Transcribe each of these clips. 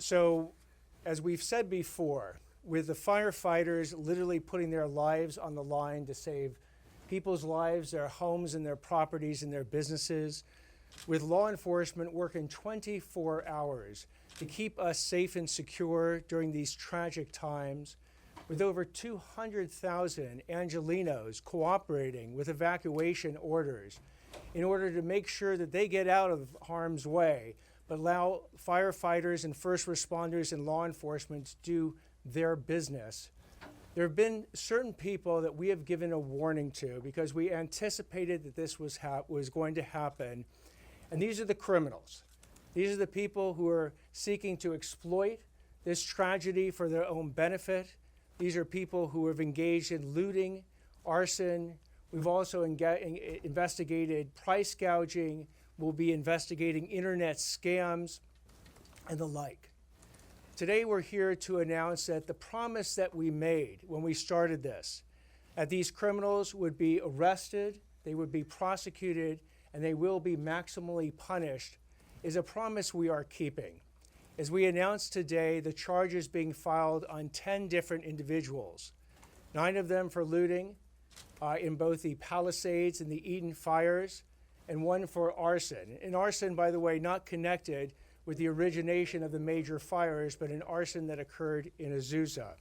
So, as we've said before, with the firefighters literally putting their lives on the line to save people's lives, their homes and their properties and their businesses, with law enforcement working 24 hours to keep us safe and secure during these tragic times, with over 200,000 Angelenos cooperating with evacuation orders in order to make sure that they get out of harm's way, but allow firefighters and first responders and law enforcement to do their business. There have been certain people that we have given a warning to because we anticipated that this was going to happen. And these are the criminals. These are the people who are seeking to exploit this tragedy for their own benefit. These are people who have engaged in looting, arson. We've also investigated price gouging. We'll be investigating internet scams and the like. Today we're here to announce that the promise that we made when we started this, that these criminals would be arrested, they would be prosecuted, and they will be maximally punished, is a promise we are keeping. As we announced today, the charges being filed on 10 different individuals, 9 of them for looting in both the Palisades and the Eden fires, and 1 for arson. And arson, by the way, not connected with the origination of the major fires, but an arson that occurred in Azusa.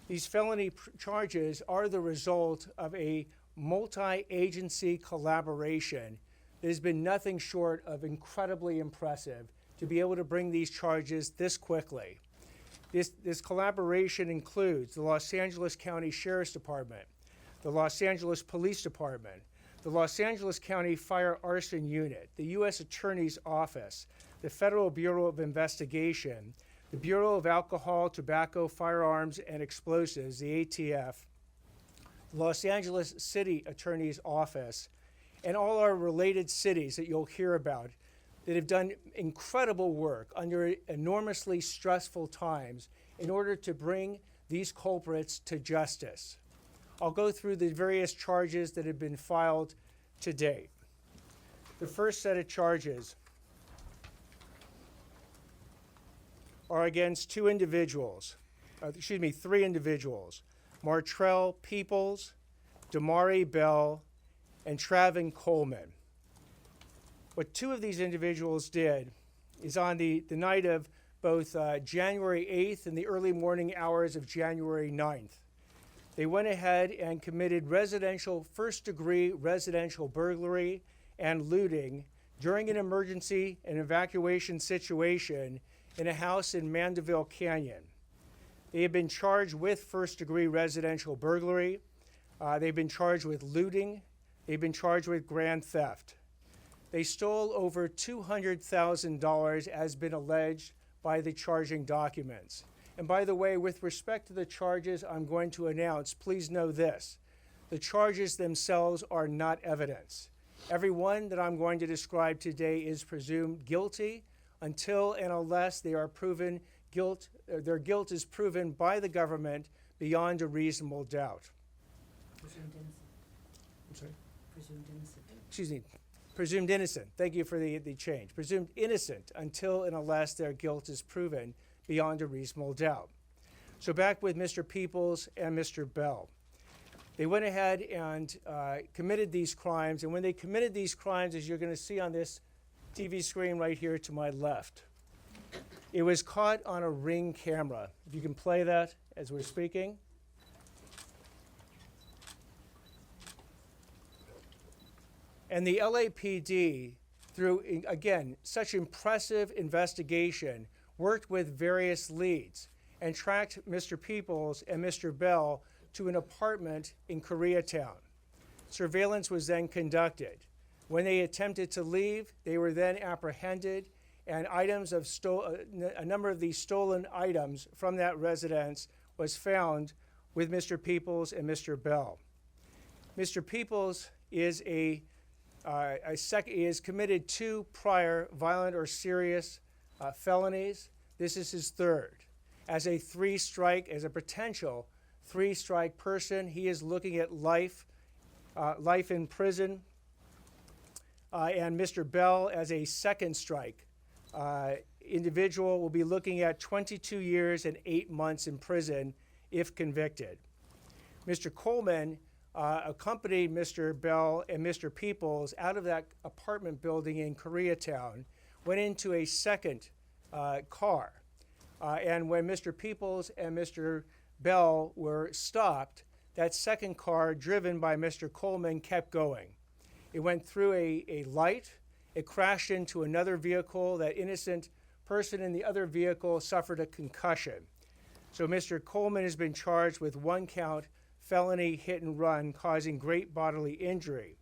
These felony charges are the result of a multi-agency collaboration that has been nothing short of incredibly impressive to be able to bring these charges this quickly. This collaboration includes the Los Angeles County Sheriff's Department, the Los Angeles Police Department, the Los Angeles County Fire Arson Unit, the U.S. Attorney's Office, the Federal Bureau of Investigation, the Bureau of Alcohol, Tobacco, Firearms, and Explosives, the ATF, the Los Angeles City Attorney's Office, and all our related cities that you'll hear about that have done incredible work under enormously stressful times in order to bring these culprits to justice. I'll go through the various charges that have been filed to date. The first set of charges are against 3 individuals, Martrell Peoples, Damari Bell, and Travin Coleman. What 2 of these individuals did is on the night of both January 8th and the early morning hours of January 9th, they went ahead and committed first-degree residential burglary and looting during an emergency and evacuation situation in a house in Mandeville Canyon. They have been charged with first-degree residential burglary. They've been charged with looting. They've been charged with grand theft. They stole over $200,000 as been alleged by the charging documents. And by the way, with respect to the charges I'm going to announce, please know this. The charges themselves are not evidence. Every one that I'm going to describe today is presumed guilty until and unless they are proven their guilt is proven by the government beyond a reasonable doubt. Presumed innocent. I'm sorry? Presumed innocent. Excuse me. Presumed innocent. Thank you for the change. Presumed innocent until and unless their guilt is proven beyond a reasonable doubt. So back with Mr. Peoples and Mr. Bell. They went ahead and committed these crimes, and when they committed these crimes, as you're going to see on this TV screen right here to my left, it was caught on a Ring camera. If you can play that as we're speaking. And the LAPD, through, again, such impressive investigation, worked with various leads and tracked Mr. Peoples and Mr. Bell to an apartment in Koreatown. Surveillance was then conducted. When they attempted to leave, they were then apprehended, and a number of these stolen items from that residence was found with Mr. Peoples and Mr. Bell. Mr. Peoples is is committed 2 prior violent or serious felonies. This is his 3rd. As a potential 3-strike person, he is looking at life in prison. And Mr. Bell, as a 2nd strike, individual will be looking at 22 years and 8 months in prison if convicted. Mr. Coleman accompanied Mr. Bell and Mr. Peoples out of that apartment building in Koreatown, went into a second car. And when Mr. Peoples and Mr. Bell were stopped, that second car, driven by Mr. Coleman, kept going. It went through a light. It crashed into another vehicle. That innocent person in the other vehicle suffered a concussion. So Mr. Coleman has been charged with 1 count felony hit and run causing great bodily injury.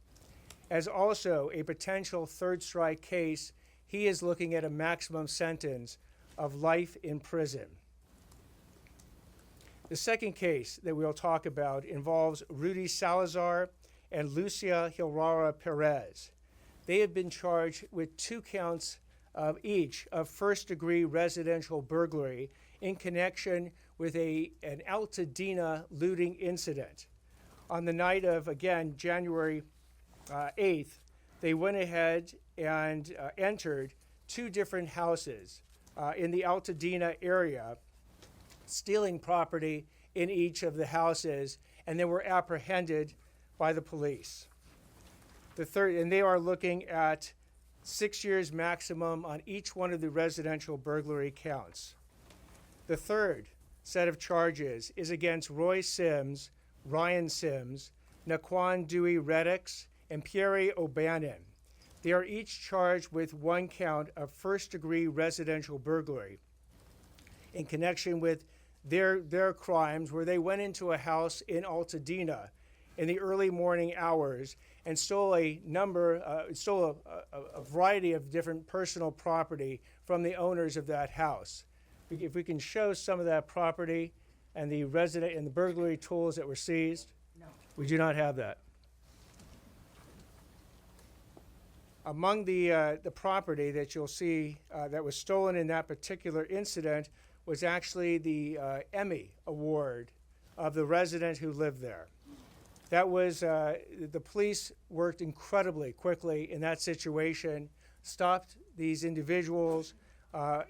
As also a potential third strike case, he is looking at a maximum sentence of life in prison. The second case that we'll talk about involves Rudy Salazar and Lucia Hilrara Perez. They have been charged with 2 counts of each of first-degree residential burglary in connection with an Altadena looting incident. On the night of, again, January 8th, they went ahead and entered 2 different houses in the Altadena area, stealing property in each of the houses, and they were apprehended by the police. And they are looking at 6 years maximum on each one of the residential burglary counts. The third set of charges is against Roy Sims, Ryan Sims, Naquan Dewey Reddix, and Pierre O'Bannon. They are each charged with 1 count of first-degree residential burglary in connection with their crimes, where they went into a house in Altadena in the early morning hours and stole a variety of different personal property from the owners of that house. If we can show some of that property and the burglary tools that were seized. No. We do not have that. Among the property that you'll see that was stolen in that particular incident was actually the Emmy Award of the resident who lived there. That was, the police worked incredibly quickly in that situation, stopped these individuals,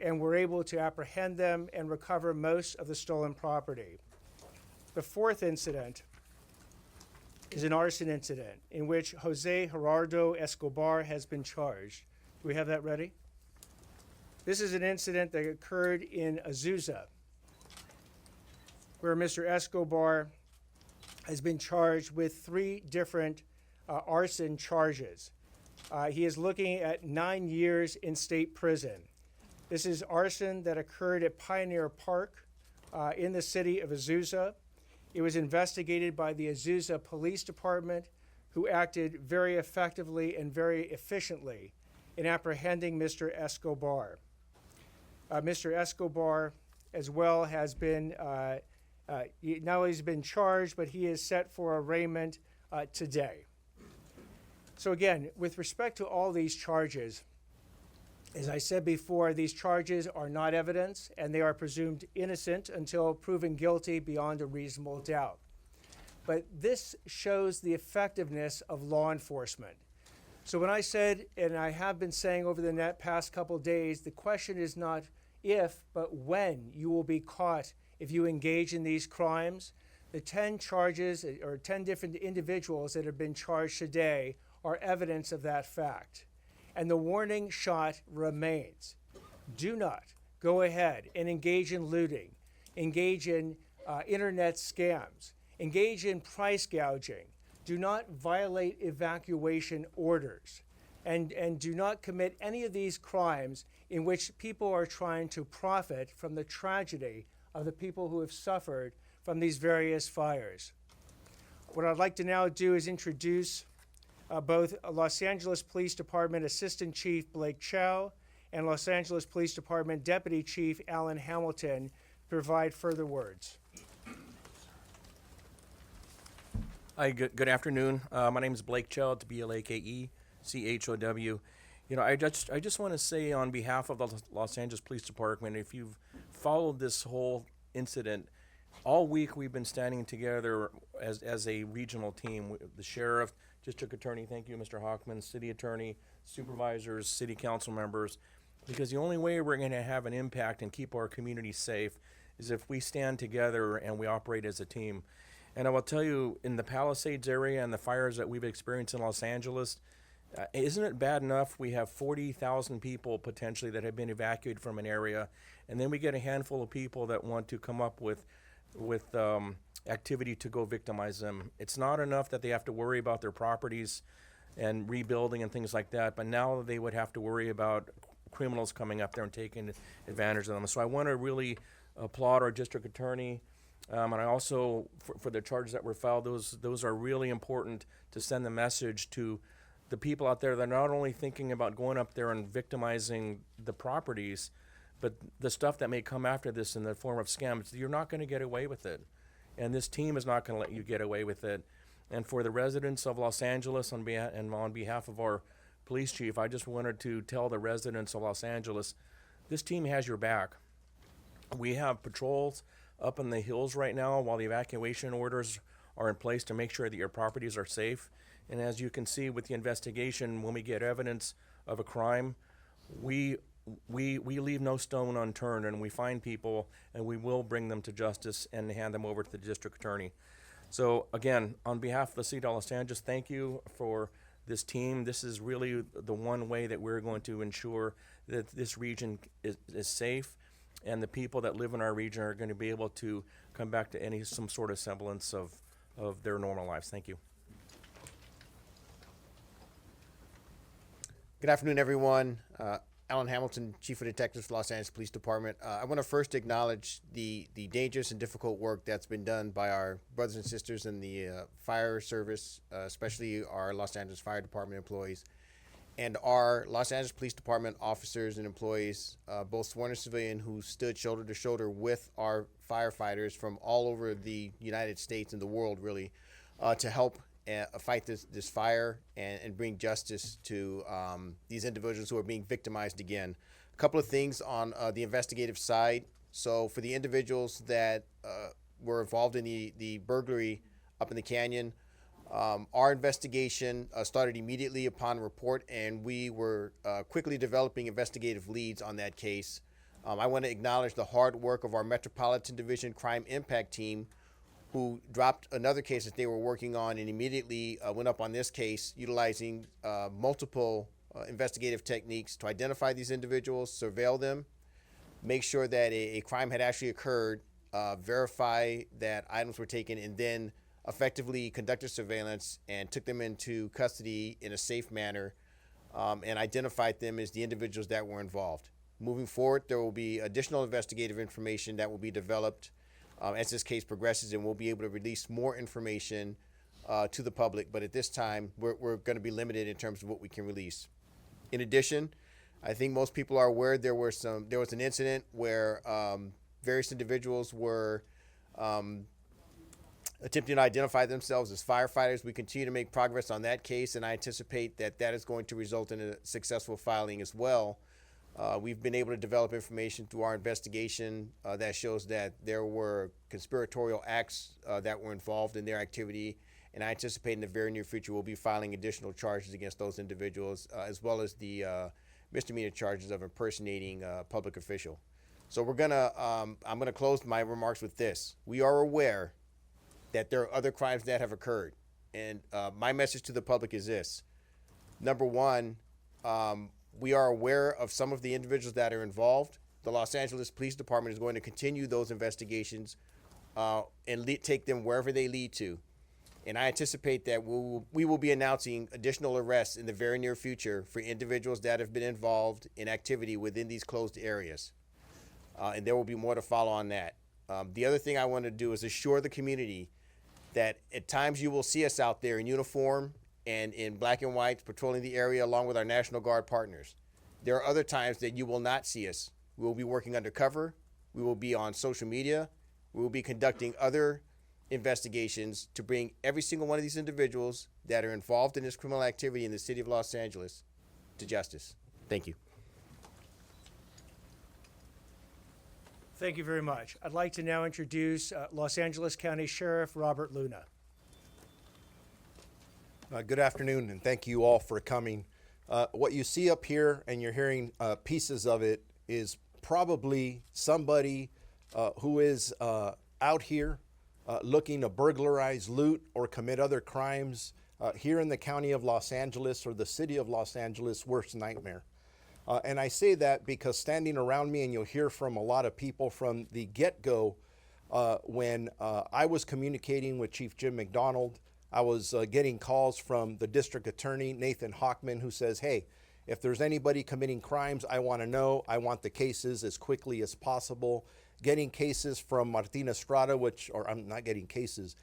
and were able to apprehend them and recover most of the stolen property. The fourth incident is an arson incident in which Jose Gerardo Escobar has been charged. Do we have that ready? This is an incident that occurred in Azusa, where Mr. Escobar has been charged with 3 different arson charges. He is looking at 9 years in state prison. This is arson that occurred at Pioneer Park in the city of Azusa. It was investigated by the Azusa Police Department, who acted very effectively and very efficiently in apprehending Mr. Escobar. Mr. Escobar, as well, has been, not only has been charged, but he is set for arraignment today. So again, with respect to all these charges, as I said before, these charges are not evidence, and they are presumed innocent until proven guilty beyond a reasonable doubt. But this shows the effectiveness of law enforcement. So when I said, and I have been saying over the past couple days, the question is not if, but when you will be caught if you engage in these crimes. The 10 charges, or 10 different individuals that have been charged today, are evidence of that fact. And the warning shot remains. Do not go ahead and engage in looting, engage in internet scams, engage in price gouging. Do not violate evacuation orders, and do not commit any of these crimes in which people are trying to profit from the tragedy of the people who have suffered from these various fires. What I'd like to now do is introduce both Los Angeles Police Department Assistant Chief Blake Chow and Los Angeles Police Department Deputy Chief Alan Hamilton to provide further words. Hi, good afternoon. My name is Blake Chow, it's BLAKECHOW. You know, I just want to say on behalf of the Los Angeles Police Department, if you've followed this whole incident, all week we've been standing together as a regional team. The sheriff, district attorney, thank you, Mr. Hochman, city attorney, supervisors, city council members, Because the only way we're going to have an impact and keep our community safe is if we stand together and we operate as a team. And I will tell you, in the Palisades area and the fires that we've experienced in Los Angeles, isn't it bad enough we have 40,000 people potentially that have been evacuated from an area, and then we get a handful of people that want to come up with activity to go victimize them. It's not enough that they have to worry about their properties and rebuilding and things like that, but now they would have to worry about criminals coming up there and taking advantage of them. So I want to really applaud our district attorney, and I also, for the charges that were filed, those are really important to send the message to the people out there that are not only thinking about going up there and victimizing the properties, but the stuff that may come after this in the form of scams. You're not going to get away with it, and this team is not going to let you get away with it. And for the residents of Los Angeles, on behalf of our police chief, I just wanted to tell the residents of Los Angeles, this team has your back. We have patrols up in the hills right now while the evacuation orders are in place to make sure that your properties are safe. And as you can see with the investigation, when we get evidence of a crime, we leave no stone unturned, and we find people, and we will bring them to justice and hand them over to the district attorney. So again, on behalf of the city of Los Angeles, thank you for this team. This is really the one way that we're going to ensure that this region is safe, and the people that live in our region are going to be able to come back to some sort of semblance of their normal lives. Thank you. Good afternoon, everyone. Alan Hamilton, Chief of Detectives for Los Angeles Police Department. I want to first acknowledge the dangerous and difficult work that's been done by our brothers and sisters in the fire service, especially our Los Angeles Fire Department employees, and our Los Angeles Police Department officers and employees, both sworn and civilian, who stood shoulder to shoulder with our firefighters from all over the United States and the world, really, to help fight this fire and bring justice to these individuals who are being victimized again. A couple of things on the investigative side. So for the individuals that were involved in the burglary up in the canyon, our investigation started immediately upon report, and we were quickly developing investigative leads on that case. I want to acknowledge the hard work of our Metropolitan Division Crime Impact Team, who dropped another case that they were working on and immediately went up on this case, utilizing multiple investigative techniques to identify these individuals, surveil them, make sure that a crime had actually occurred, verify that items were taken, and then effectively conducted surveillance and took them into custody in a safe manner, and identified them as the individuals that were involved. Moving forward, there will be additional investigative information that will be developed as this case progresses, and we'll be able to release more information to the public. But at this time, we're going to be limited in terms of what we can release. In addition, I think most people are aware there was an incident where various individuals were attempting to identify themselves as firefighters. We continue to make progress on that case, and I anticipate that is going to result in a successful filing as well. We've been able to develop information through our investigation that shows that there were conspiratorial acts that were involved in their activity, and I anticipate in the very near future we'll be filing additional charges against those individuals, as well as the misdemeanor charges of impersonating a public official. So I'm gonna close my remarks with this. We are aware that there are other crimes that have occurred, and my message to the public is this. Number one, we are aware of some of the individuals that are involved. The Los Angeles Police Department is going to continue those investigations and take them wherever they lead to. And I anticipate that we will be announcing additional arrests in the very near future for individuals that have been involved in activity within these closed areas. And there will be more to follow on that. The other thing I want to do is assure the community that at times you will see us out there in uniform and in black and white patrolling the area along with our National Guard partners. There are other times that you will not see us. We will be working undercover. We will be on social media. We will be conducting other investigations to bring every single one of these individuals that are involved in this criminal activity in the city of Los Angeles to justice. Thank you. Thank you very much. I'd like to now introduce Los Angeles County Sheriff Robert Luna. Good afternoon, and thank you all for coming What you see up here, and you're hearing pieces of it, is probably somebody who is out here looking to burglarize, loot, or commit other crimes here in the county of Los Angeles or the city of Los Angeles' worst nightmare. And I say that because standing around me, and you'll hear from a lot of people from the get-go, when I was communicating with Chief Jim McDonald, I was getting calls from the district attorney, Nathan Hochman, who says, hey, if there's anybody committing crimes, I want to know. I want the cases as quickly as possible. Getting cases from Martin Estrada, I'm not getting cases.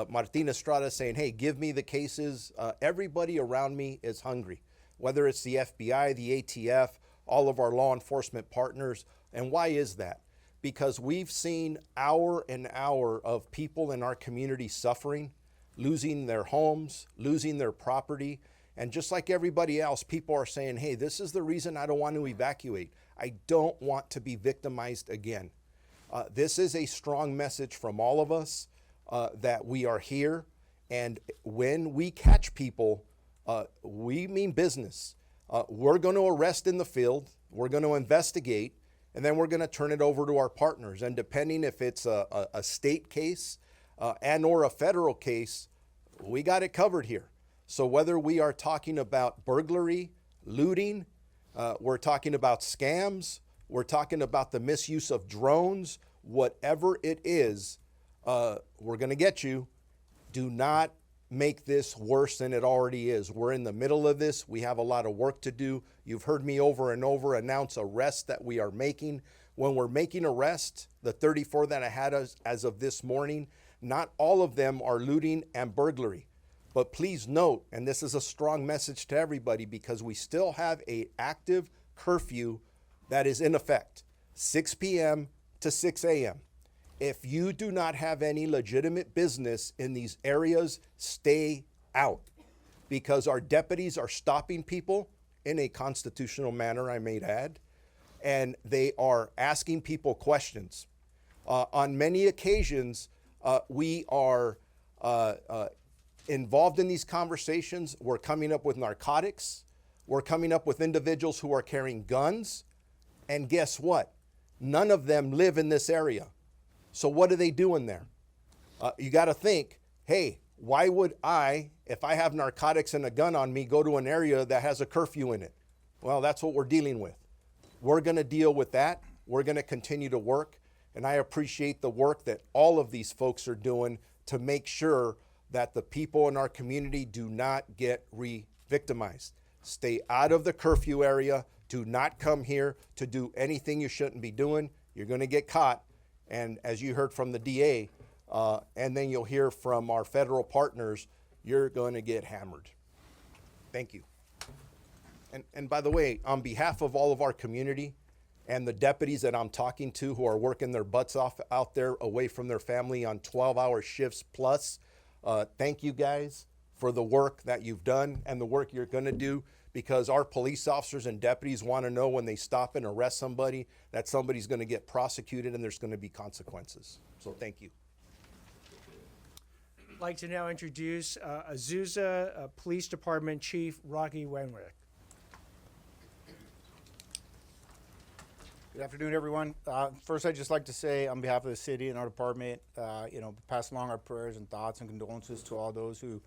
Martin Estrada saying, hey, give me the cases. Everybody around me is hungry, whether it's the FBI, the ATF, all of our law enforcement partners. And why is that? Because we've seen hour and hour of people in our community suffering, losing their homes, losing their property. And just like everybody else, people are saying, hey, this is the reason I don't want to evacuate. I don't want to be victimized again. This is a strong message from all of us that we are here. And when we catch people, we mean business. We're going to arrest in the field. We're going to investigate. And then we're going to turn it over to our partners. And depending if it's a state case and or a federal case, we got it covered here. So whether we are talking about burglary, looting, we're talking about scams, we're talking about the misuse of drones, whatever it is, we're going to get you. Do not make this worse than it already is. We're in the middle of this. We have a lot of work to do. You've heard me over and over announce arrests that we are making. When we're making arrests, the 34 that I had as of this morning, not all of them are looting and burglary. But please note, and this is a strong message to everybody, because we still have an active curfew that is in effect, 6 p.m. to 6 a.m. If you do not have any legitimate business in these areas, stay out, because our deputies are stopping people in a constitutional manner, I may add, and they are asking people questions. On many occasions, we are involved in these conversations. We're coming up with narcotics. We're coming up with individuals who are carrying guns. And guess what? None of them live in this area. So what are they doing there? You got to think, hey, why would I, if I have narcotics and a gun on me, go to an area that has a curfew in it? Well, that's what we're dealing with. We're going to deal with that. We're going to continue to work. And I appreciate the work that all of these folks are doing to make sure that the people in our community do not get re-victimized. Stay out of the curfew area. Do not come here to do anything you shouldn't be doing. You're going to get caught. And as you heard from the DA, and then you'll hear from our federal partners, you're going to get hammered. Thank you. And by the way, on behalf of all of our community and the deputies that I'm talking to who are working their butts off out there away from their family on 12-hour shifts plus, thank you guys for the work that you've done and the work you're going to do, because our police officers and deputies want to know when they stop and arrest somebody that somebody's going to get prosecuted and there's going to be consequences. So thank you. I'd like to now introduce Azusa Police Department Chief Rocky Wenwick. Good afternoon, everyone. First, I'd just like to say, on behalf of the city and our department, pass along our prayers and thoughts and condolences to all those who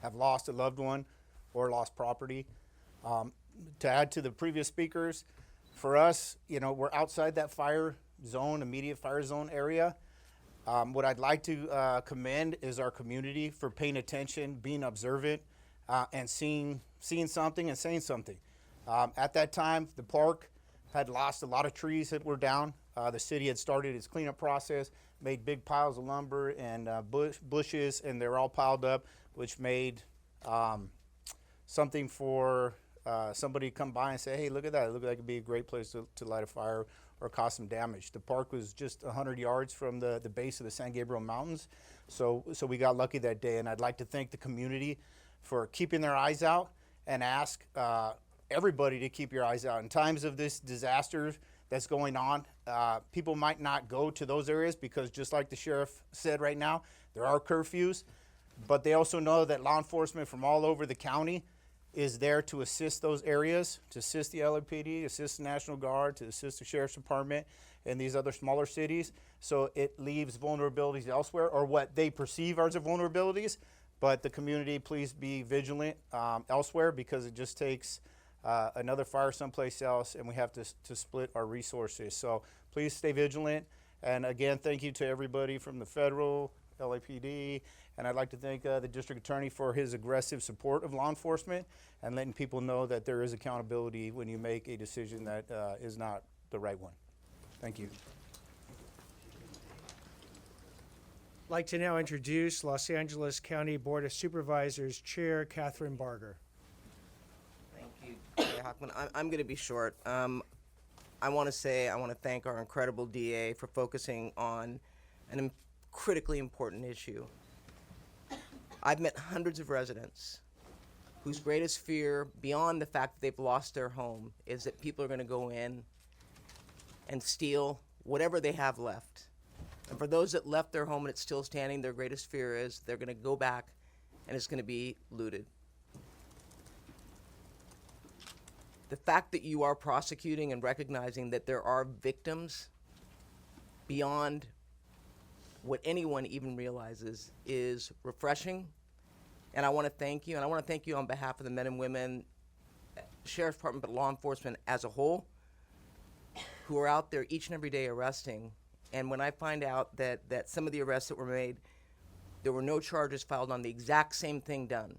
have lost a loved one or lost property. To add to the previous speakers, for us, we're outside that fire zone, immediate fire zone area. What I'd like to commend is our community for paying attention, being observant, and seeing something and saying something. At that time, the park had lost a lot of trees that were down. The city had started its cleanup process, made big piles of lumber and bushes, and they're all piled up, which made something for somebody to come by and say, hey, look at that. It looked like it'd be a great place to light a fire or cause some damage. The park was just 100 yards from the base of the San Gabriel Mountains, so we got lucky that day. And I'd like to thank the community for keeping their eyes out and ask everybody to keep your eyes out. In times of this disaster that's going on, people might not go to those areas because, just like the sheriff said right now, there are curfews, but they also know that law enforcement from all over the county is there to assist those areas, to assist the LAPD, assist the National Guard, to assist the Sheriff's Department and these other smaller cities. So it leaves vulnerabilities elsewhere, or what they perceive as vulnerabilities. But the community, please be vigilant elsewhere, because it just takes another fire someplace else, and we have to split our resources. So please stay vigilant. And again, thank you to everybody from the federal, LAPD, and I'd like to thank the district attorney for his aggressive support of law enforcement and letting people know that there is accountability when you make a decision that is not the right one. Thank you. I'd like to now introduce Los Angeles County Board of Supervisors Chair Catherine Barger. Thank you, Chair Hochman. I'm going to be short. I want to thank our incredible DA for focusing on an critically important issue. I've met hundreds of residents whose greatest fear, beyond the fact that they've lost their home, is that people are going to go in and steal whatever they have left. And for those that left their home and it's still standing, their greatest fear is they're going to go back and it's going to be looted. The fact that you are prosecuting and recognizing that there are victims beyond what anyone even realizes is refreshing. And I want to thank you, and I want to thank you on behalf of the men and women, Sheriff's Department, but law enforcement as a whole, who are out there each and every day arresting. And when I find out that some of the arrests that were made, there were no charges filed on the exact same thing done,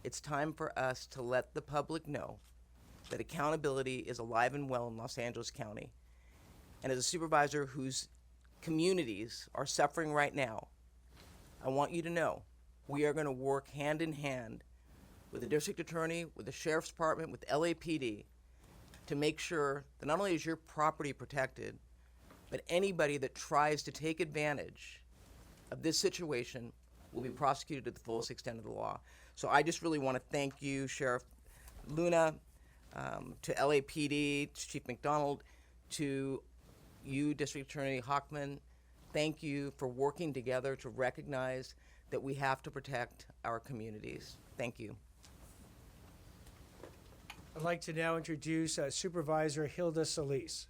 it's time for us to let the public know that accountability is alive and well in Los Angeles County. And as a supervisor whose communities are suffering right now, I want you to know we are going to work hand in hand with the district attorney, with the sheriff's department, with LAPD to make sure that not only is your property protected, but anybody that tries to take advantage of this situation will be prosecuted to the fullest extent of the law. So I just really want to thank you, Sheriff Luna, to LAPD, to Chief McDonald, to you, District Attorney Hochman. Thank you for working together to recognize that we have to protect our communities. Thank you. I'd like to now introduce Supervisor Hilda Solis.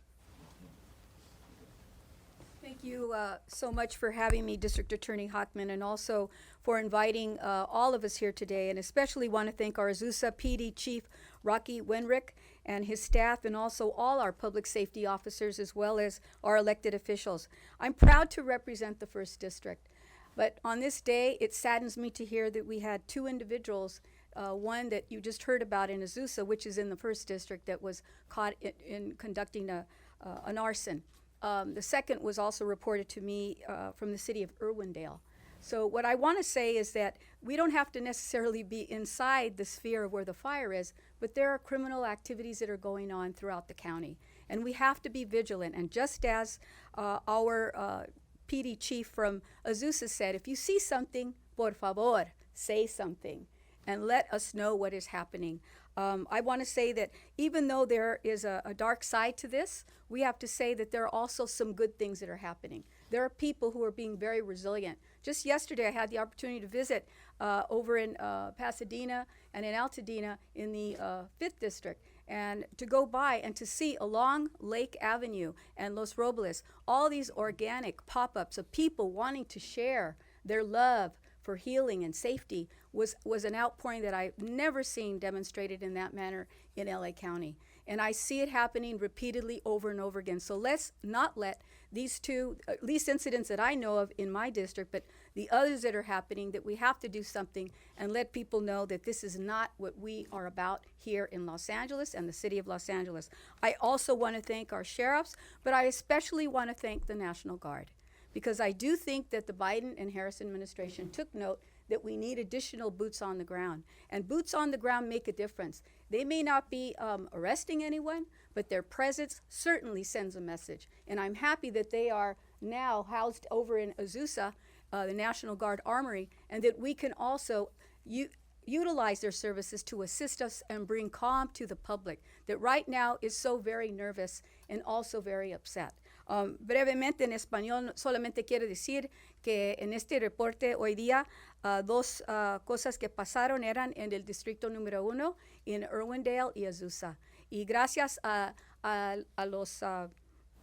Thank you so much for having me, District Attorney Hochman, and also for inviting all of us here today, and especially want to thank our Azusa PD Chief Rocky Wenrick and his staff, and also all our public safety officers, as well as our elected officials. I'm proud to represent the 1st District, but on this day, it saddens me to hear that we had 2 individuals, one that you just heard about in Azusa, which is in the 1st District, that was caught in conducting an arson. The second was also reported to me from the city of Irwindale. So what I want to say is that we don't have to necessarily be inside the sphere of where the fire is, but there are criminal activities that are going on throughout the county. And we have to be vigilant. And just as our PD chief from Azusa said, if you see something, por favor, say something and let us know what is happening. I want to say that even though there is a dark side to this, we have to say that there are also some good things that are happening. There are people who are being very resilient. Just yesterday, I had the opportunity to visit over in Pasadena and in Altadena in the 5th District, and to go by and to see along Lake Avenue and Los Robles all these organic pop-ups of people wanting to share their love for healing and safety was an outpouring that I've never seen demonstrated in that manner in LA County. And I see it happening repeatedly over and over again. So let's not let these 2, at least incidents that I know of in my district, but the others that are happening, that we have to do something and let people know that this is not what we are about here in Los Angeles and the city of Los Angeles. I also want to thank our sheriffs, but I especially want to thank the National Guard, because I do think that the Biden and Harris administration took note that we need additional boots on the ground. And boots on the ground make a difference. They may not be arresting anyone, but their presence certainly sends a message. And I'm happy that they are now housed over in Azusa, the National Guard Armory, and that we can also utilize their services to assist us and bring calm to the public that right now is so very nervous and also very upset. Brevemente en español solamente quiero decir que en este reporte hoy día dos cosas que pasaron eran en el distrito número 1, en Irwindale y Azusa. Y gracias a las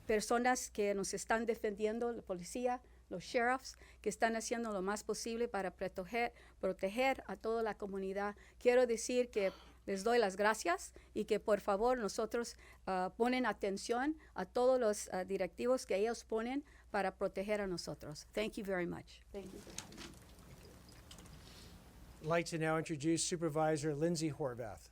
personas que nos están defendiendo, la policía, los sheriffs, que están haciendo lo más posible para proteger a toda la comunidad. Quiero decir que les doy las gracias y que por favor nosotros ponen atención a todos los directivos que ellos ponen para proteger a nosotros. Thank you very much. Thank you. I'd like to now introduce Supervisor Lindsay Horvath.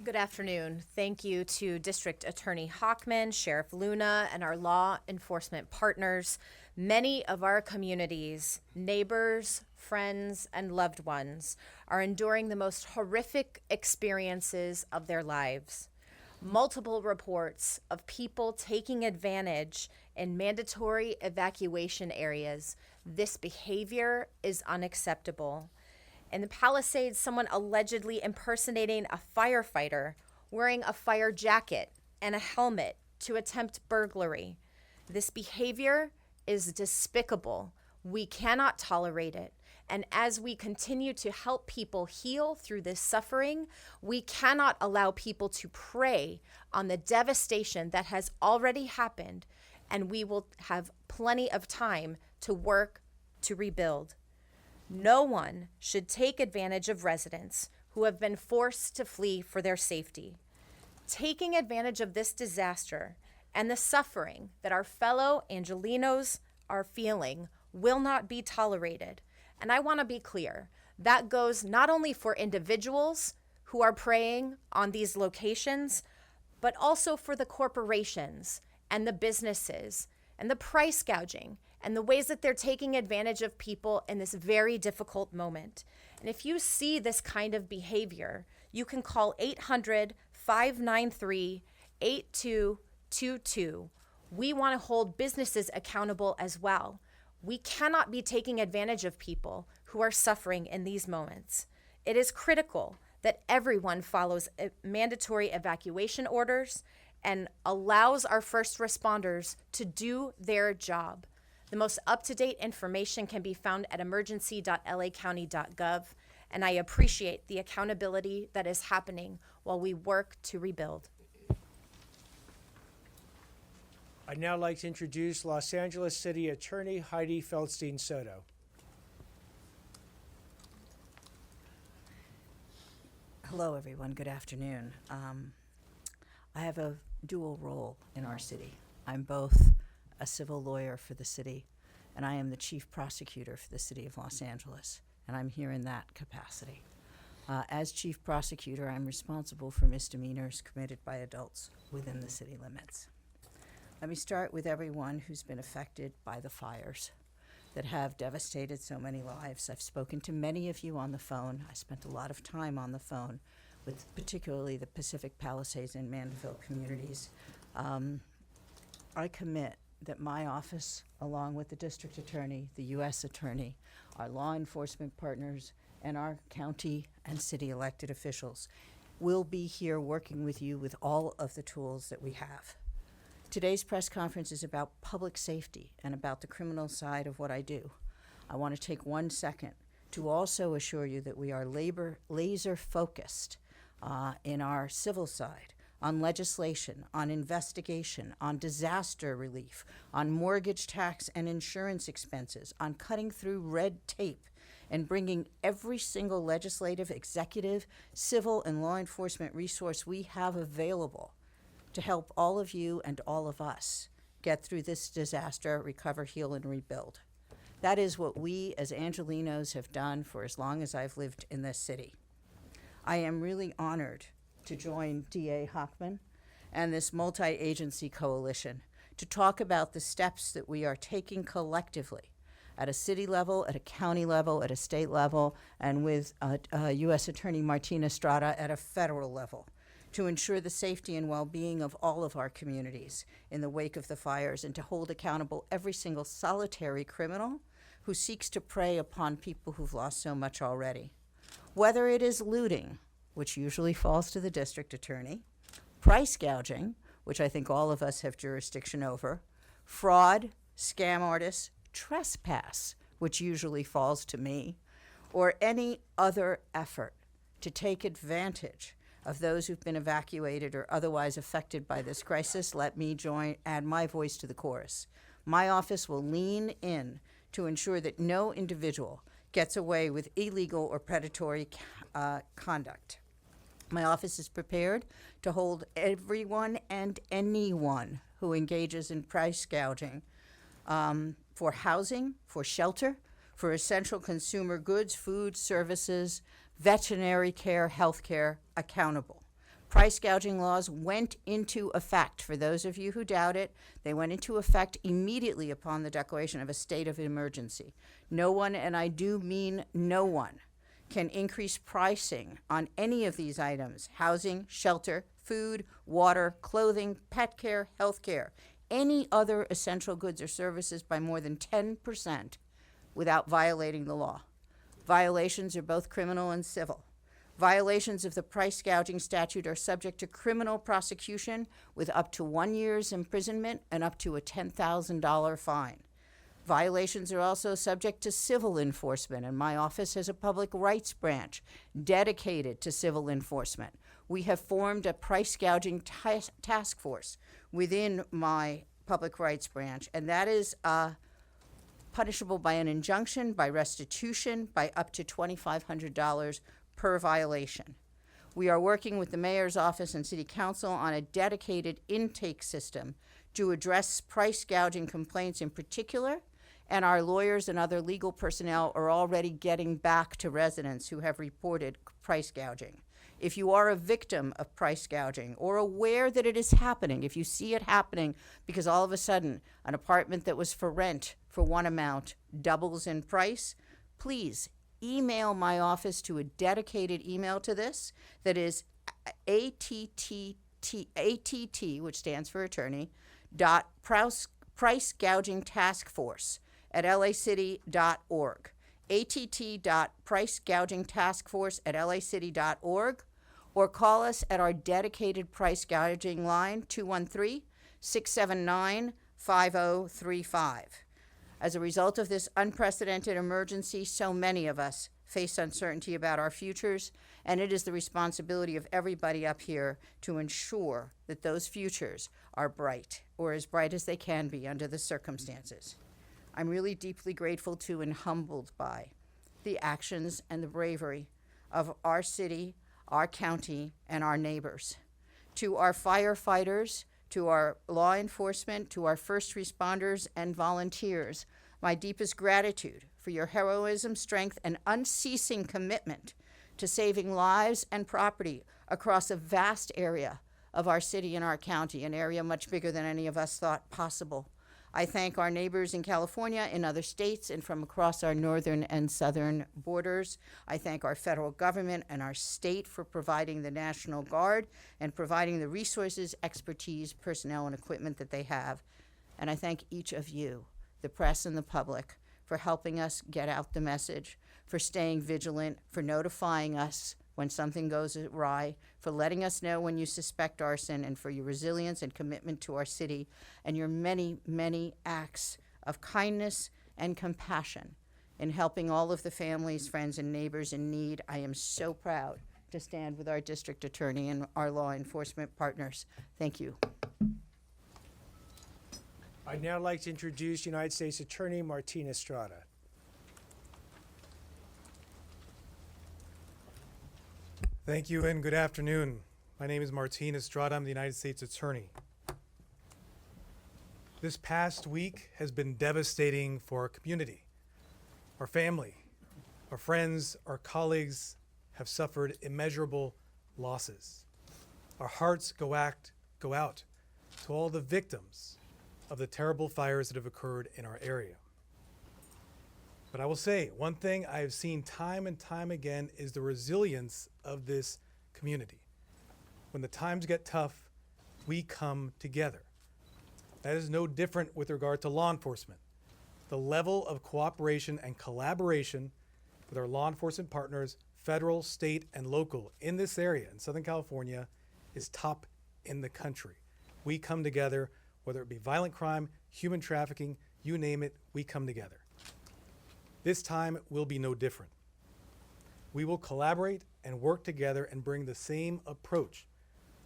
Good afternoon. Thank you to District Attorney Hochman, Sheriff Luna, and our law enforcement partners. Many of our communities, neighbors, friends, and loved ones are enduring the most horrific experiences of their lives. Multiple reports of people taking advantage in mandatory evacuation areas. This behavior is unacceptable. In the Palisades, someone allegedly impersonating a firefighter, wearing a fire jacket and a helmet to attempt burglary. This behavior is despicable. We cannot tolerate it. And as we continue to help people heal through this suffering, we cannot allow people to prey on the devastation that has already happened, and we will have plenty of time to work to rebuild. No one should take advantage of residents who have been forced to flee for their safety. Taking advantage of this disaster and the suffering that our fellow Angelenos are feeling will not be tolerated. And I want to be clear, that goes not only for individuals who are preying on these locations, but also for the corporations and the businesses and the price gouging and the ways that they're taking advantage of people in this very difficult moment. And if you see this kind of behavior, you can call 800-593-8222. We want to hold businesses accountable as well. We cannot be taking advantage of people who are suffering in these moments. It is critical that everyone follows mandatory evacuation orders and allows our first responders to do their job. The most up-to-date information can be found at emergency.lacounty.gov, and I appreciate the accountability that is happening while we work to rebuild. I'd now like to introduce Los Angeles City Attorney Heidi Feldstein Soto. Hello, everyone. Good afternoon. I have a dual role in our city. I'm both a civil lawyer for the city, and I am the chief prosecutor for the city of Los Angeles, and I'm here in that capacity. As chief prosecutor, I'm responsible for misdemeanors committed by adults within the city limits. Let me start with everyone who's been affected by the fires that have devastated so many lives. I've spoken to many of you on the phone. I spent a lot of time on the phone with particularly the Pacific Palisades and Mandeville communities. I commit that my office, along with the district attorney, the U.S. attorney, our law enforcement partners, and our county and city elected officials will be here working with you with all of the tools that we have. Today's press conference is about public safety and about the criminal side of what I do. I want to take 1 second to also assure you that we are laser focused in our civil side on legislation, on investigation, on disaster relief, on mortgage tax and insurance expenses, on cutting through red tape and bringing every single legislative, executive, civil, and law enforcement resource we have available to help all of you and all of us get through this disaster, recover, heal, and rebuild. That is what we as Angelenos have done for as long as I've lived in this city. I am really honored to join DA Hochman and this multi-agency coalition to talk about the steps that we are taking collectively at a city level, at a county level, at a state level, and with U.S. Attorney Martina Estrada at a federal level to ensure the safety and well-being of all of our communities in the wake of the fires and to hold accountable every single solitary criminal who seeks to prey upon people who've lost so much already. Whether it is looting, which usually falls to the district attorney, price gouging, which I think all of us have jurisdiction over, fraud, scam artists, trespass, which usually falls to me, or any other effort to take advantage of those who've been evacuated or otherwise affected by this crisis, let me add my voice to the chorus. My office will lean in to ensure that no individual gets away with illegal or predatory conduct. My office is prepared to hold everyone and anyone who engages in price gouging for housing, for shelter, for essential consumer goods, food, services, veterinary care, health care, accountable. Price gouging laws went into effect. For those of you who doubt it, they went into effect immediately upon the declaration of a state of emergency. No one, and I do mean no one, can increase pricing on any of these items: housing, shelter, food, water, clothing, pet care, health care, any other essential goods or services by more than 10% without violating the law. Violations are both criminal and civil. Violations of the price gouging statute are subject to criminal prosecution with up to 1 year's imprisonment and up to a $10,000 fine. Violations are also subject to civil enforcement, and my office has a public rights branch dedicated to civil enforcement. We have formed a price gouging task force within my public rights branch, and that is punishable by an injunction, by restitution, by up to $2,500 per violation. We are working with the mayor's office and city council on a dedicated intake system to address price gouging complaints in particular, and our lawyers and other legal personnel are already getting back to residents who have reported price gouging. If you are a victim of price gouging or aware that it is happening, if you see it happening because all of a sudden an apartment that was for rent for one amount doubles in price, please email my office to a dedicated email to this that is ATT, which stands for attorney, dot price gouging task force at lacity.org. att.pricegougingtaskforce at lacity.org, or call us at our dedicated price gouging line, 213-679-5035. As a result of this unprecedented emergency, so many of us face uncertainty about our futures, and it is the responsibility of everybody up here to ensure that those futures are bright, or as bright as they can be under the circumstances. I'm really deeply grateful to and humbled by the actions and the bravery of our city, our county, and our neighbors. To our firefighters, to our law enforcement, to our first responders and volunteers, my deepest gratitude for your heroism, strength, and unceasing commitment to saving lives and property across a vast area of our city and our county, an area much bigger than any of us thought possible. I thank our neighbors in California, in other states, and from across our northern and southern borders. I thank our federal government and our state for providing the National Guard and providing the resources, expertise, personnel, and equipment that they have. And I thank each of you, the press and the public, for helping us get out the message, for staying vigilant, for notifying us when something goes awry, for letting us know when you suspect arson, and for your resilience and commitment to our city, and your many, many acts of kindness and compassion in helping all of the families, friends, and neighbors in need. I am so proud to stand with our district attorney and our law enforcement partners. Thank you. I'd now like to introduce United States Attorney Martina Estrada. Thank you and good afternoon. My name is Martin Estrada. I'm the United States Attorney. This past week has been devastating for our community. Our family, our friends, our colleagues have suffered immeasurable losses. Our hearts go out to all the victims of the terrible fires that have occurred in our area. But I will say, one thing I have seen time and time again is the resilience of this community. When the times get tough, we come together. That is no different with regard to law enforcement. The level of cooperation and collaboration with our law enforcement partners, federal, state, and local in this area in Southern California is top in the country. We come together, whether it be violent crime, human trafficking, you name it, we come together. This time will be no different. We will collaborate and work together and bring the same approach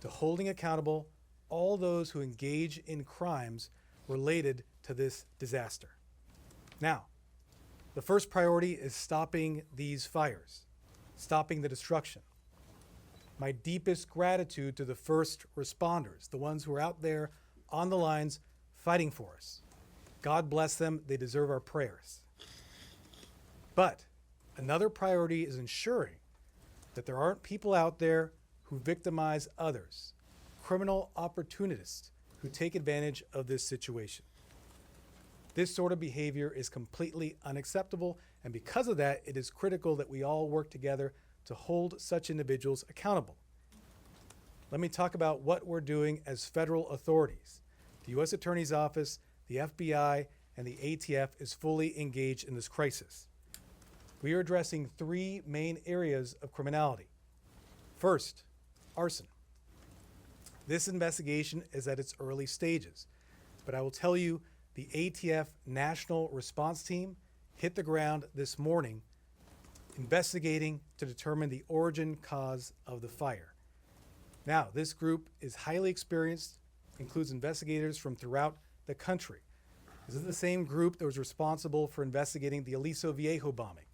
to holding accountable all those who engage in crimes related to this disaster. Now, the first priority is stopping these fires, stopping the destruction. My deepest gratitude to the first responders, the ones who are out there on the lines fighting for us. God bless them, they deserve our prayers. But another priority is ensuring that there aren't people out there who victimize others, criminal opportunists who take advantage of this situation. This sort of behavior is completely unacceptable, and because of that, it is critical that we all work together to hold such individuals accountable. Let me talk about what we're doing as federal authorities. The U.S. Attorney's Office, the FBI, and the ATF is fully engaged in this crisis. We are addressing three main areas of criminality. First, arson. This investigation is at its early stages, but I will tell you the ATF National Response Team hit the ground this morning investigating to determine the origin cause of the fire. Now, this group is highly experienced, includes investigators from throughout the country. This is the same group that was responsible for investigating the Aliso Viejo bombing,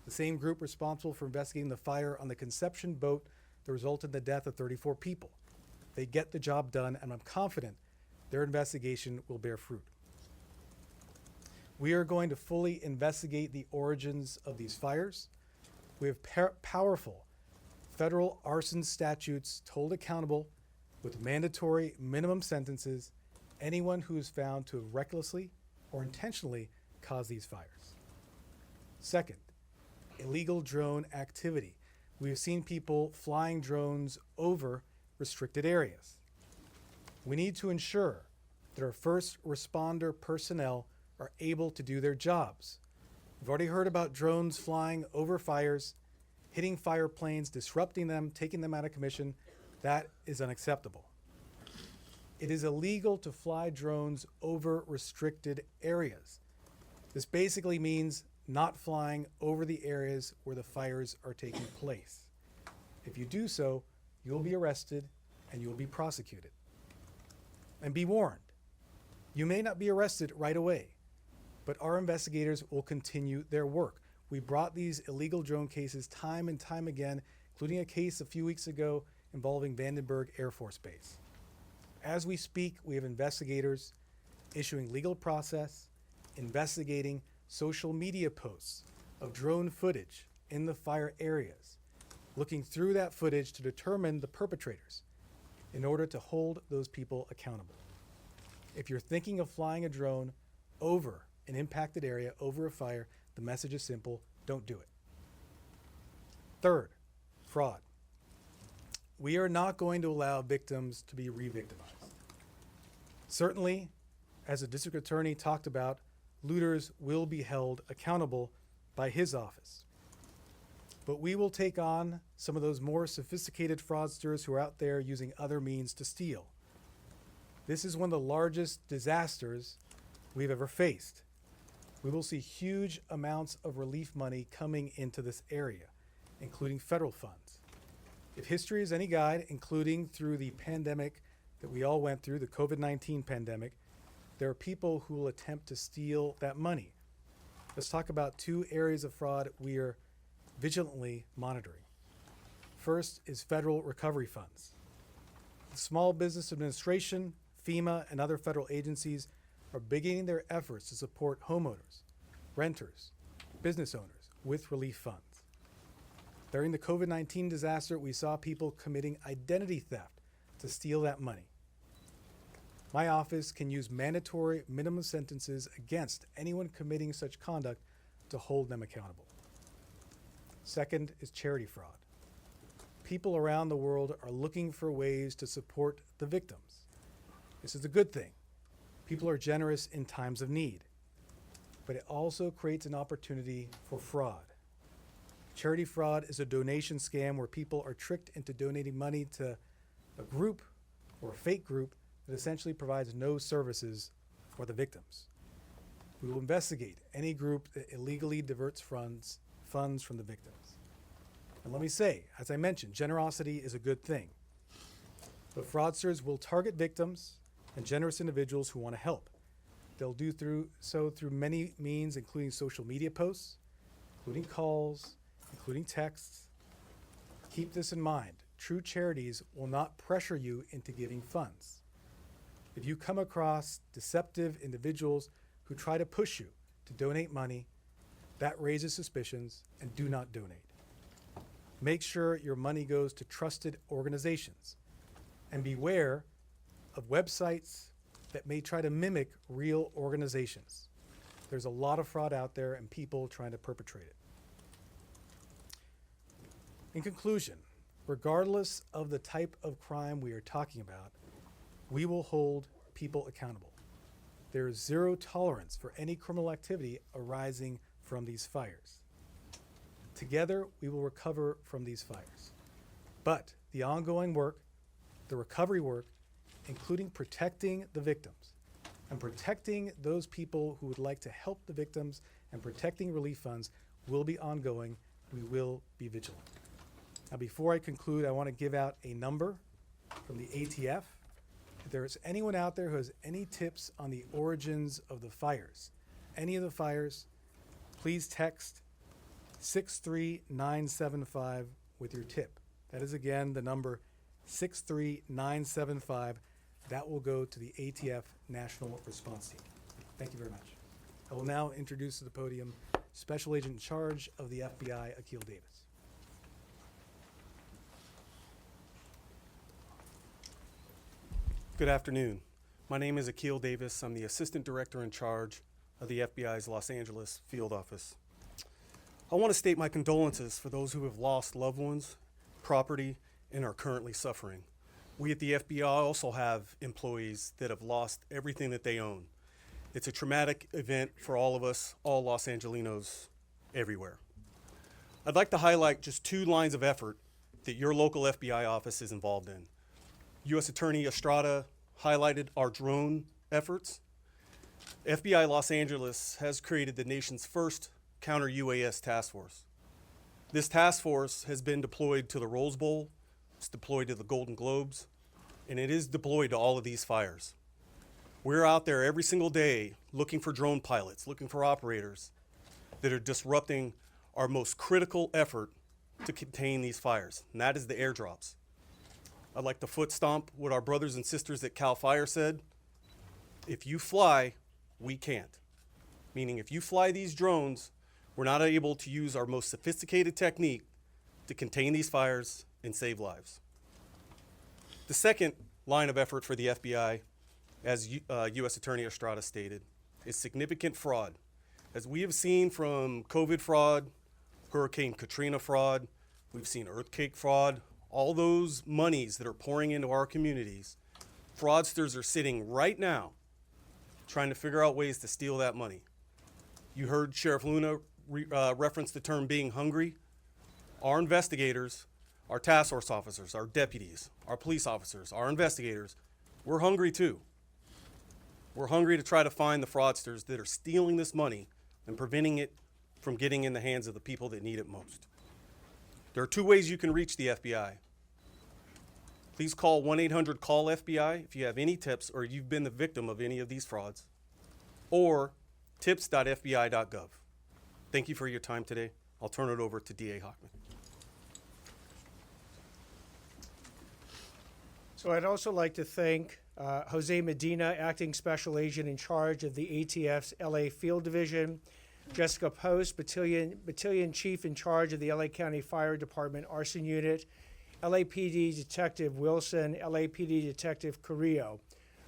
the same group responsible for investigating the fire on the Conception boat that resulted in the death of 34 people. They get the job done, and I'm confident their investigation will bear fruit. We are going to fully investigate the origins of these fires. We have powerful federal arson statutes to hold accountable with mandatory minimum sentences anyone who is found to have recklessly or intentionally caused these fires. Second, illegal drone activity. We have seen people flying drones over restricted areas. We need to ensure that our first responder personnel are able to do their jobs. We've already heard about drones flying over fires, hitting fire planes, disrupting them, taking them out of commission. That is unacceptable. It is illegal to fly drones over restricted areas. This basically means not flying over the areas where the fires are taking place. If you do so, you'll be arrested and you'll be prosecuted. And be warned, you may not be arrested right away, but our investigators will continue their work. We brought these illegal drone cases time and time again, including a case a few weeks ago involving Vandenberg Air Force Base. As we speak, we have investigators issuing legal process, investigating social media posts of drone footage in the fire areas, looking through that footage to determine the perpetrators in order to hold those people accountable. If you're thinking of flying a drone over an impacted area, over a fire, the message is simple: don't do it. Third, fraud. We are not going to allow victims to be re-victimized. Certainly, as the district attorney talked about, looters will be held accountable by his office. But we will take on some of those more sophisticated fraudsters who are out there using other means to steal. This is one of the largest disasters we've ever faced. We will see huge amounts of relief money coming into this area, including federal funds. If history is any guide, including through the pandemic that we all went through, the COVID-19 pandemic, there are people who will attempt to steal that money. Let's talk about two areas of fraud we are vigilantly monitoring. First is federal recovery funds. The Small Business Administration, FEMA, and other federal agencies are beginning their efforts to support homeowners, renters, business owners with relief funds. During the COVID-19 disaster, we saw people committing identity theft to steal that money. My office can use mandatory minimum sentences against anyone committing such conduct to hold them accountable. Second is charity fraud. People around the world are looking for ways to support the victims. This is a good thing. People are generous in times of need, but it also creates an opportunity for fraud. Charity fraud is a donation scam where people are tricked into donating money to a group or a fake group that essentially provides no services for the victims. We will investigate any group that illegally diverts funds from the victims. And let me say, as I mentioned, generosity is a good thing. But fraudsters will target victims and generous individuals who want to help. They'll do so through many means, including social media posts, including calls, including texts. Keep this in mind. True charities will not pressure you into giving funds. If you come across deceptive individuals who try to push you to donate money, that raises suspicions, and do not donate. Make sure your money goes to trusted organizations, and beware of websites that may try to mimic real organizations. There's a lot of fraud out there and people trying to perpetrate it. In conclusion, regardless of the type of crime we are talking about, we will hold people accountable. There is zero tolerance for any criminal activity arising from these fires. Together, we will recover from these fires. But the ongoing work, the recovery work, including protecting the victims and protecting those people who would like to help the victims and protecting relief funds, will be ongoing. We will be vigilant. Now, before I conclude, I want to give out a number from the ATF. If there is anyone out there who has any tips on the origins of the fires, any of the fires, please text 63975 with your tip. That is, again, the number 63975. That will go to the ATF National Response Team. Thank you very much. I will now introduce to the podium Special Agent in charge of the FBI, Akil Davis. Good afternoon. My name is Akil Davis. I'm the Assistant Director in charge of the FBI's Los Angeles Field Office. I want to state my condolences for those who have lost loved ones, property, and are currently suffering. We at the FBI also have employees that have lost everything that they own. It's a traumatic event for all of us, all Los Angelinos, everywhere. I'd like to highlight just 2 lines of effort that your local FBI office is involved in. U.S. Attorney Estrada highlighted our drone efforts. FBI Los Angeles has created the nation's first counter-UAS task force. This task force has been deployed to the Rose Bowl, it's deployed to the Golden Globes, and it is deployed to all of these fires. We're out there every single day looking for drone pilots, looking for operators that are disrupting our most critical effort to contain these fires, and that is the airdrops. I'd like to foot stomp what our brothers and sisters at CAL FIRE said. If you fly, we can't. Meaning if you fly these drones, we're not able to use our most sophisticated technique to contain these fires and save lives. The second line of effort for the FBI, as U.S. Attorney Estrada stated, is significant fraud. As we have seen from COVID fraud, Hurricane Katrina fraud, we've seen earthquake fraud, all those monies that are pouring into our communities, fraudsters are sitting right now trying to figure out ways to steal that money. You heard Sheriff Luna reference the term being hungry. Our investigators, our task force officers, our deputies, our police officers, our investigators, we're hungry too. We're hungry to try to find the fraudsters that are stealing this money and preventing it from getting in the hands of the people that need it most. There are 2 ways you can reach the FBI. Please call 1-800-CALL-FBI if you have any tips or you've been the victim of any of these frauds, or tips.fbi.gov. Thank you for your time today. I'll turn it over to DA Hochman. So I'd also like to thank Jose Medina, Acting Special Agent in charge of the ATF's LA Field Division, Jessica Post, Battalion Chief in charge of the LA County Fire Department Arson Unit, LAPD Detective Wilson, LAPD Detective Carrillo,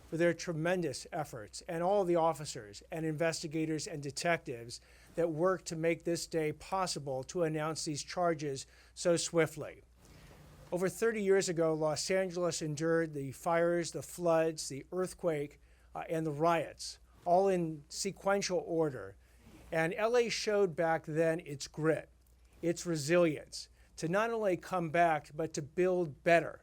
for their tremendous efforts, and all the officers and investigators and detectives that worked to make this day possible to announce these charges so swiftly. Over 30 years ago, Los Angeles endured the fires, the floods, the earthquake, and the riots, all in sequential order. And LA showed back then its grit, its resilience, to not only come back, but to build better.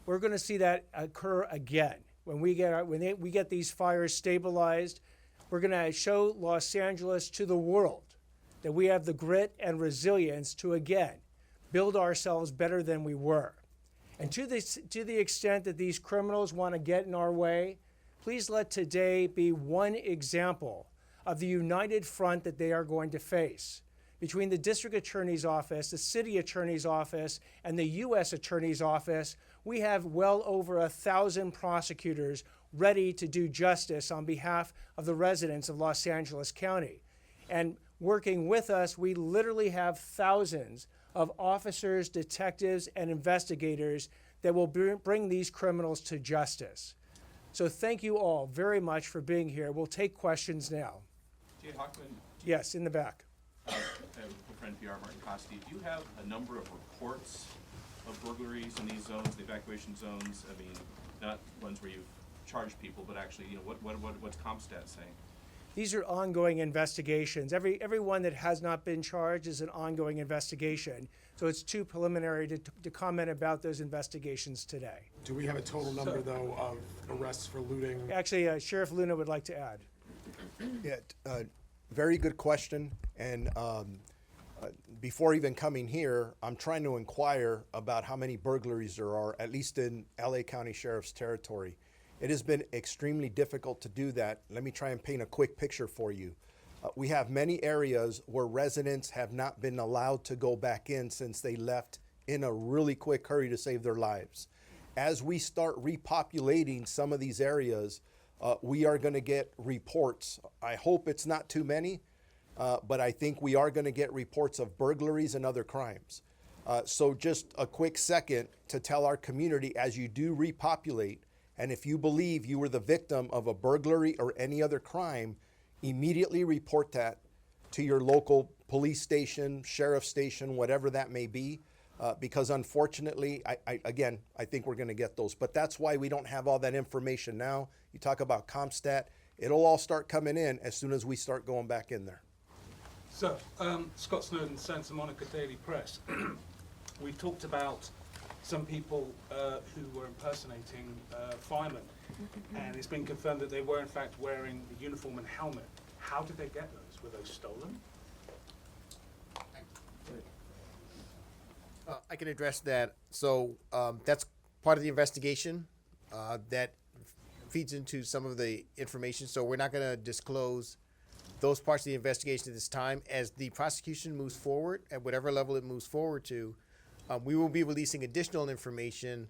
We're going to see that occur again when we get these fires stabilized, we're going to show Los Angeles to the world that we have the grit and resilience to again build ourselves better than we were. And to the extent that these criminals want to get in our way, please let today be one example of the united front that they are going to face. Between the district attorney's office, the city attorney's office, and the U.S. attorney's office, we have well over 1,000 prosecutors ready to do justice on behalf of the residents of Los Angeles County. And working with us, we literally have thousands of officers, detectives, and investigators that will bring these criminals to justice. So thank you all very much for being here. We'll take questions now. Jay Hochman, Yes, in the back. my friend PR Martin Costi, do you have a number of reports of burglaries in these zones, the evacuation zones? I mean, not ones where you've charged people, but actually, what's CompStat saying? These are ongoing investigations. Everyone that has not been charged is an ongoing investigation. So it's too preliminary to comment about those investigations today. Do we have a total number, though, of arrests for looting? Actually, Sheriff Luna would like to add. Yeah, very good question. And before even coming here, I'm trying to inquire about how many burglaries there are, at least in LA County Sheriff's territory. It has been extremely difficult to do that. Let me try and paint a quick picture for you. We have many areas where residents have not been allowed to go back in since they left in a really quick hurry to save their lives. As we start repopulating some of these areas, we are going to get reports. I hope it's not too many, but I think we are going to get reports of burglaries and other crimes. So just a quick second to tell our community, as you do repopulate, and if you believe you were the victim of a burglary or any other crime, immediately report that to your local police station, sheriff station, whatever that may be, because unfortunately, I think we're going to get those. But that's why we don't have all that information now. You talk about CompStat, it'll all start coming in as soon as we start going back in there. So, Scott Snowden, Santa Monica Daily Press. We talked about some people who were impersonating firemen, and it's been confirmed that they were in fact wearing the uniform and helmet. How did they get those? Were those stolen? I can address that. So that's part of the investigation that feeds into some of the information. So we're not going to disclose those parts of the investigation at this time. As the prosecution moves forward, at whatever level it moves forward to, we will be releasing additional information,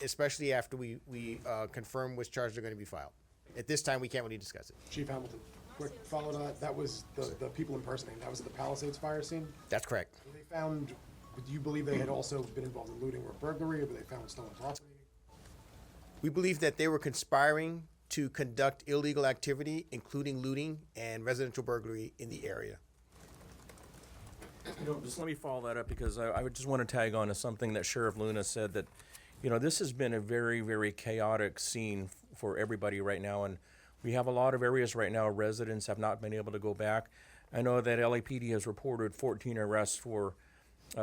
especially after we confirm which charges are going to be filed. At this time, we can't really discuss it. Chief Hamilton, quick follow to that. That was the people impersonating. That was at the Palisades fire scene? That's correct. They found, do you believe they had also been involved in looting or burglary, or they found stolen property? We believe that they were conspiring to conduct illegal activity, including looting and residential burglary in the area. Just let me follow that up, because I would just want to tag on to something that Sheriff Luna said, that, this has been a very, very chaotic scene for everybody right now, and we have a lot of areas right now residents have not been able to go back. I know that LAPD has reported 14 arrests for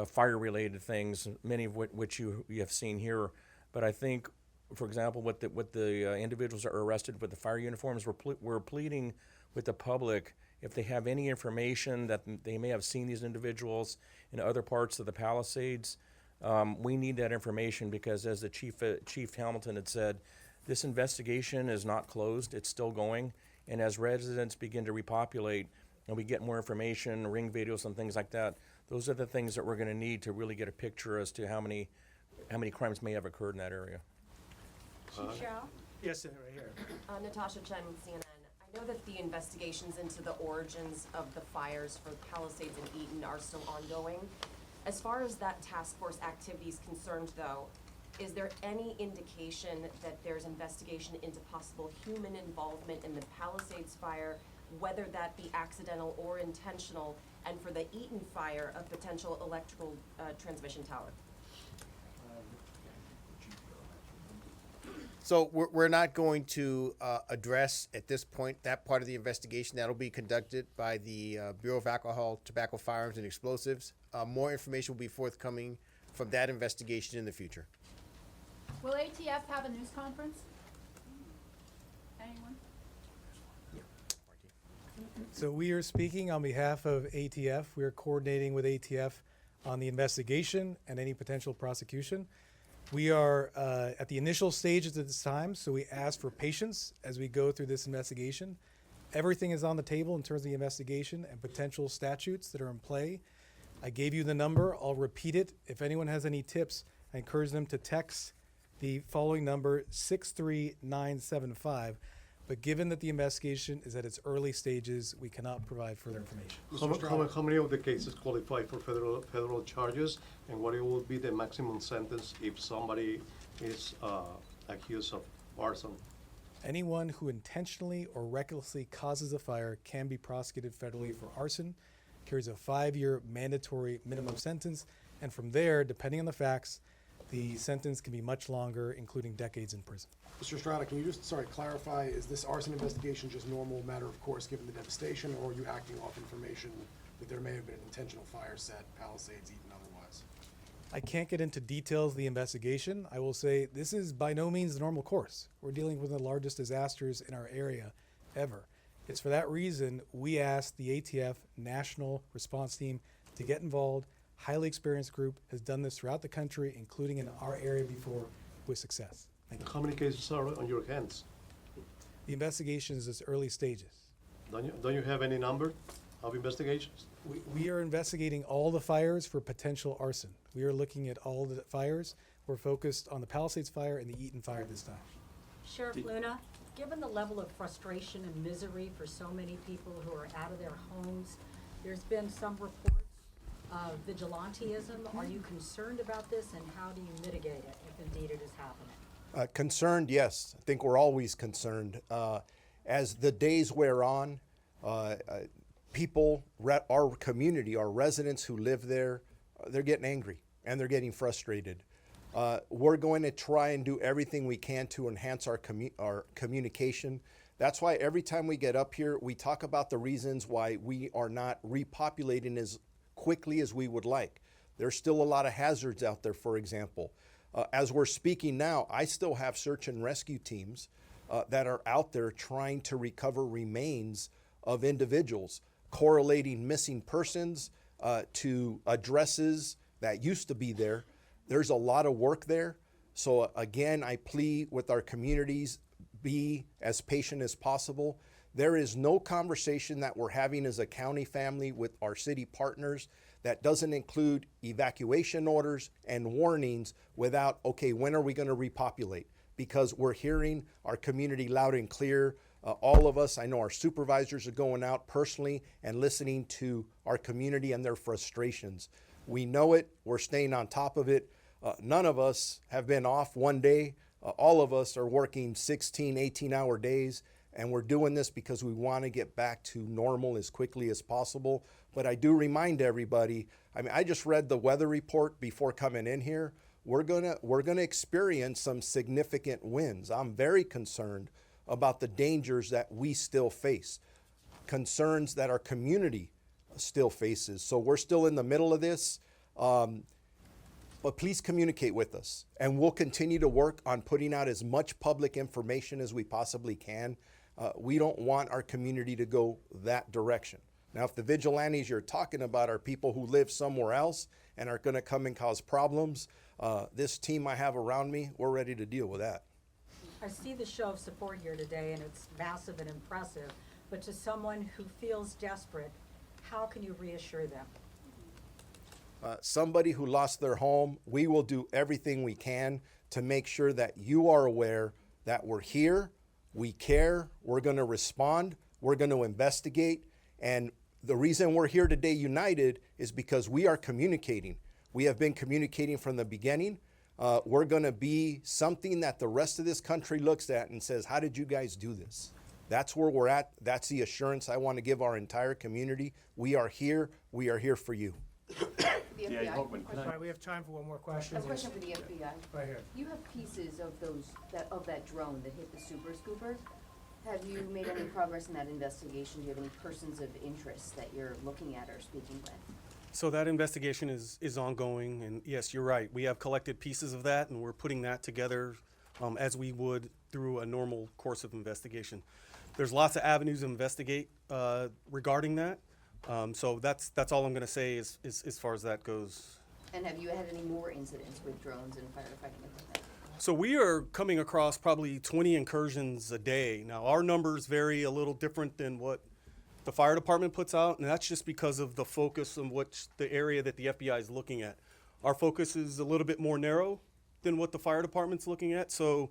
fire-related things, many of which you have seen here, but I think, for example, what the individuals that are arrested with the fire uniforms, we're pleading with the public, if they have any information that they may have seen these individuals in other parts of the Palisades, we need that information, because as the Chief Hamilton had said, this investigation is not closed, it's still going, and as residents begin to repopulate and we get more information, ring videos and things like that, those are the things that we're going to need to really get a picture as to how many crimes may have occurred in that area. Chief Cheryl? Yes, right here. Natasha Chen, CNN. I know that the investigations into the origins of the fires for Palisades and Eaton are still ongoing. As far as that task force activity is concerned, though, is there any indication that there's investigation into possible human involvement in the Palisades fire, whether that be accidental or intentional, and for the Eaton fire, a potential electrical transmission tower? So we're not going to address at this point that part of the investigation. That'll be conducted by the Bureau of Alcohol, Tobacco, Firearms, and Explosives. More information will be forthcoming from that investigation in the future. Will ATF have a news conference? anyone? So we are speaking on behalf of ATF. We are coordinating with ATF on the investigation and any potential prosecution. We are at the initial stages at this time, so we ask for patience as we go through this investigation. Everything is on the table in terms of the investigation and potential statutes that are in play. I gave you the number. I'll repeat it. If anyone has any tips, I encourage them to text the following number, 63975. But given that the investigation is at its early stages, we cannot provide further information. How many of the cases qualify for federal charges, and what it will be the maximum sentence if somebody is accused of arson? Anyone who intentionally or recklessly causes a fire can be prosecuted federally for arson, carries a 5-year mandatory minimum sentence, and from there, depending on the facts, the sentence can be much longer, including decades in prison. Mr. Estrada, can you just, clarify, is this arson investigation just normal matter of course given the devastation, or are you acting off information that there may have been an intentional fire set, Palisades, Eaton, otherwise? I can't get into details of the investigation. I will say this is by no means the normal course. We're dealing with the largest disasters in our area ever. It's for that reason we asked the ATF National Response Team to get involved. Highly experienced group has done this throughout the country, including in our area before, with success. Thank you. How many cases are on your hands? The investigation is its early stages. Don't you have any number of investigations? We are investigating all the fires for potential arson. We are looking at all the fires. We're focused on the Palisades fire and the Eaton fire this time. Sheriff Luna, given the level of frustration and misery for so many people who are out of their homes, there's been some reports of vigilantism. Are you concerned about this, and how do you mitigate it if indeed it is happening? Concerned, yes. I think we're always concerned. As the days wear on, people, our community, our residents who live there, they're getting angry and they're getting frustrated. We're going to try and do everything we can to enhance our communication. That's why every time we get up here, we talk about the reasons why we are not repopulating as quickly as we would like. There's still a lot of hazards out there, for example. As we're speaking now, I still have search and rescue teams that are out there trying to recover remains of individuals, correlating missing persons to addresses that used to be there. There's a lot of work there. So again, I plead with our communities, be as patient as possible. There is no conversation that we're having as a county family with our city partners that doesn't include evacuation orders and warnings without, okay, when are we going to repopulate? Because we're hearing our community loud and clear. All of us, I know our supervisors are going out personally and listening to our community and their frustrations. We know it, we're staying on top of it. None of us have been off one day. All of us are working 16, 18-hour days, and we're doing this because we want to get back to normal as quickly as possible. But I do remind everybody, I mean, I just read the weather report before coming in here. We're gonna experience some significant winds. I'm very concerned about the dangers that we still face, concerns that our community still faces. So we're still in the middle of this, but please communicate with us, and we'll continue to work on putting out as much public information as we possibly can. We don't want our community to go that direction. Now, if the vigilantes you're talking about are people who live somewhere else and are gonna come and cause problems, this team I have around me, we're ready to deal with that. I see the show of support here today, and it's massive and impressive, but to someone who feels desperate, how can you reassure them? Somebody who lost their home, we will do everything we can to make sure that you are aware that we're here, we care, we're going to respond, we're going to investigate, and the reason we're here today united is because we are communicating. We have been communicating from the beginning. We're going to be something that the rest of this country looks at and says, how did you guys do this? That's where we're at. That's the assurance I want to give our entire community. We are here for you. The FBI. Hochman, sorry, we have time for one more question. A question for the FBI. Right here. You have pieces of that drone that hit the super scooper. Have you made any progress in that investigation? Do you have any persons of interest that you're looking at or speaking with? So that investigation is ongoing, and yes, you're right. We have collected pieces of that, and we're putting that together as we would through a normal course of investigation. There's lots of avenues to investigate regarding that. So that's all I'm going to say is as far as that goes. And have you had any more incidents with drones and firefighting equipment? So we are coming across probably 20 incursions a day. Now, our numbers vary a little different than what the fire department puts out, and that's just because of the focus on the area that the FBI is looking at. Our focus is a little bit more narrow than what the fire department's looking at. So,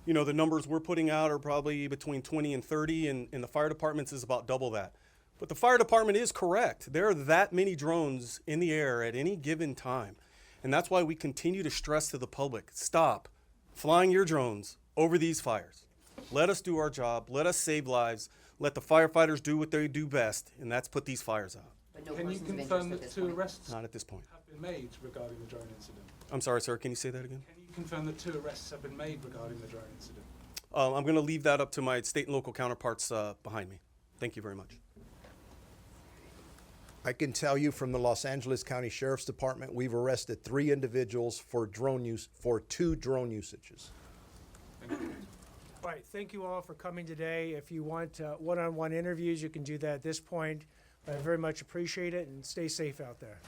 you know, the numbers we're putting out are probably between 20 and 30, and the fire department's is about double that. But the fire department is correct. There are that many drones in the air at any given time. And that's why we continue to stress to the public, stop flying your drones over these fires. Let us do our job. Let us save lives. Let the firefighters do what they do best, and that's put these fires out. But no Can you persons of confirm interest at that this 2 point? arrests Not at this point. have been made regarding the drone incident? I'm sorry, sir. Can you say that again? Can you confirm that 2 arrests have been made regarding the drone incident? I'm going to leave that up to my state and local counterparts behind me. Thank you very much. I can tell you from the Los Angeles County Sheriff's Department, we've arrested 3 individuals for 2 drone usages. All right, thank you all for coming today. If you want one-on-one interviews, you can do that at this point. I very much appreciate it, and stay safe out there.